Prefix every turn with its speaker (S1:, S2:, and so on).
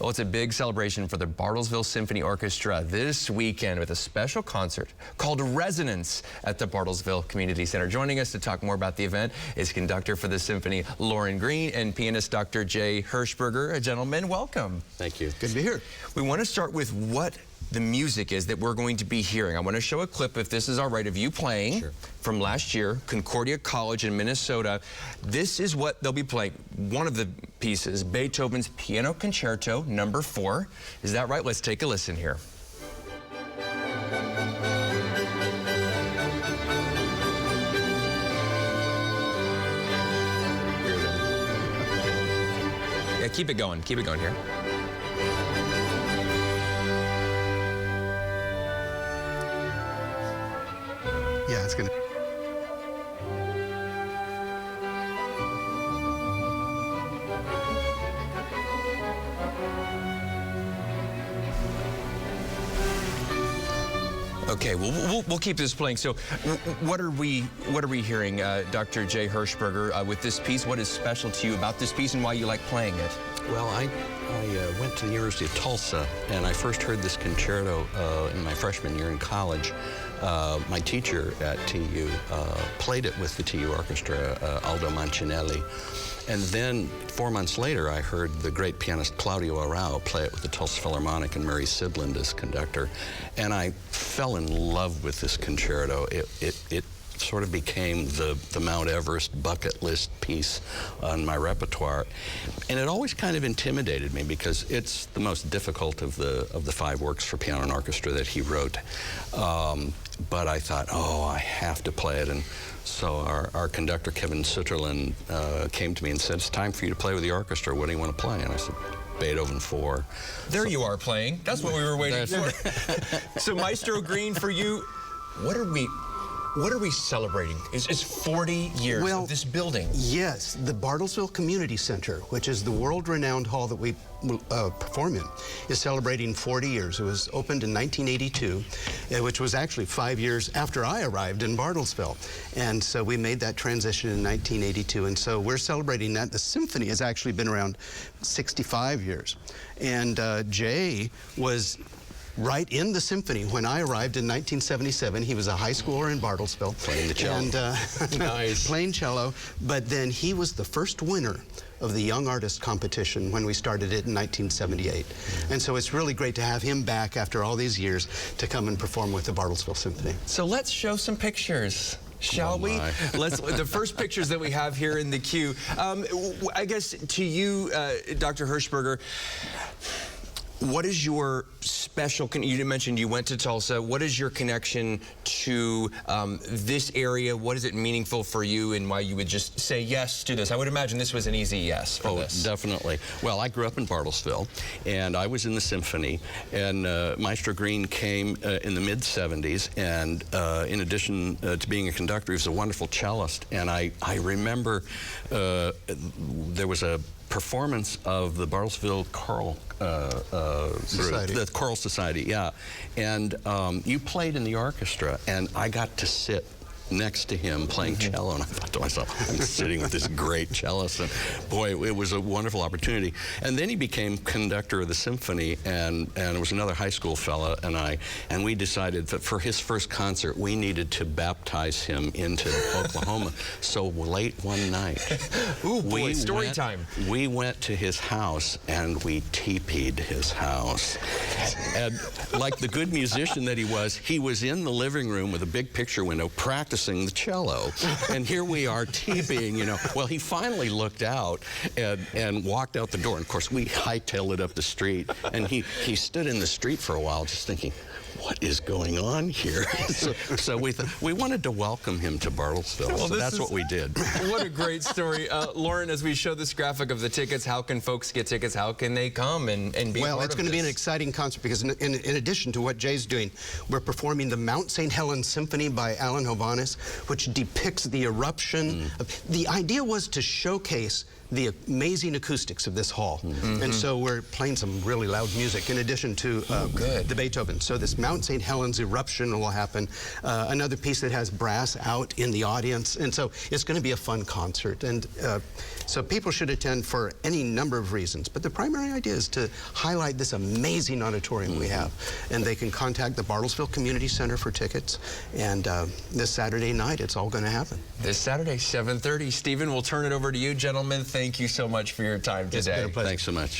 S1: Well, it's a big celebration for the Bartlesville Symphony Orchestra this weekend with a special concert called Resonance at the Bartlesville Community Center. Joining us to talk more about the event is conductor for the symphony Lauren Green and pianist Dr. Jay Hirschberger. Gentlemen, welcome.
S2: Thank you.
S3: Good to be here.
S1: We want to start with what the music is that we're going to be hearing. I want to show a clip, if this is all right, of you playing from last year, Concordia College in Minnesota. This is what they'll be playing. One of the pieces, Beethoven's Piano Concerto No. 4. Is that right? Let's take a listen here. Yeah, keep it going here.
S3: Yeah, it's gonna.
S1: Okay, we'll keep this playing. So, what are we hearing, Dr. Jay Hirschberger, with this piece? What is special to you about this piece, and why you like playing it?
S2: Well, I went to the University of Tulsa, and I first heard this concerto in my freshman year in college. My teacher at TU played it with the TU Orchestra, Aldo Mancinelli. And then 4 months later, I heard the great pianist Claudio Arrau play it with the Tulsa Philharmonic and Murray Sidland as conductor. And I fell in love with this concerto. It sort of became the Mount Everest bucket list piece on my repertoire. And it always kind of intimidated me because it's the most difficult of the 5 works for piano and orchestra that he wrote. But I thought, oh, I have to play it. And so our conductor, Kevin Sutterland, came to me and said, it's time for you to play with the orchestra. What do you want to play? And I said, Beethoven 4.
S1: There you are playing. That's what we were waiting for. So Maestro Green, for you, what are we celebrating? It's 40 years of this building.
S3: Yes, the Bartlesville Community Center, which is the world-renowned hall that we perform in, is celebrating 40 years. It was opened in 1982, which was actually 5 years after I arrived in Bartlesville. And so we made that transition in 1982, and so we're celebrating that. The symphony has actually been around 65 years. And Jay was right in the symphony when I arrived in 1977. He was a high schooler in Bartlesville.
S2: Playing the cello.
S3: And,
S2: nice.
S3: Playing cello. But then he was the first winner of the Young Artist Competition when we started it in 1978. And so it's really great to have him back after all these years to come and perform with the Bartlesville Symphony.
S1: So let's show some pictures. Shall we? The first pictures that we have here in the queue. I guess to you, Dr. Hirschberger, what is your special, you mentioned you went to Tulsa, what is your connection to this area? What is it meaningful for you and why you would just say yes to this? I would imagine this was an easy yes for this.
S2: Oh, definitely. Well, I grew up in Bartlesville, and I was in the symphony, and Maestro Green came in the mid-70s, and in addition to being a conductor, he was a wonderful cellist, and I remember there was a performance of the Bartlesville Choral
S3: Society.
S2: The Choral Society, yeah. And you played in the orchestra, and I got to sit next to him playing cello, and I thought to myself, I'm sitting with this great cellist, and boy, it was a wonderful opportunity. And then he became conductor of the symphony, and it was another high school fella and we decided that for his first concert, we needed to baptize him into Oklahoma. So late one night,
S1: ooh, boy, story time.
S2: We went to his house, and we teepeed his house. And like the good musician that he was in the living room with a big picture window practicing the cello, and here we are teepeeing, you know. Well, he finally looked out and walked out the door, and of course we hightailed it up the street, and he stood in the street for a while just thinking, what is going on here? so we wanted to welcome him to Bartlesville, well, so that's what we did.
S1: What a great story. Lauren, as we show this graphic of the tickets, how can folks get tickets? How can they come and be
S3: Well,
S1: part
S3: it's
S1: of
S3: going to be
S1: this?
S3: an exciting concert because in addition to what Jay's doing, we're performing the Mount St. Helens Symphony by Alan Hovhaness, which depicts the eruption. The idea was to showcase the amazing acoustics of this hall. And so we're playing some really loud music in addition to the Beethoven. So this Mount St. Helens eruption will happen. Another piece that has brass out in the audience. And so it's going to be a fun concert. And so people should attend for any number of reasons. But the primary idea is to highlight this amazing auditorium we have. And they can contact the Bartlesville Community Center for tickets. And this Saturday night, it's all going to happen.
S1: This Saturday, 7:30. Stephen, we'll turn it over to you, gentlemen. Thank you so much for your time today.
S3: It's been a pleasure.
S2: Thanks so much.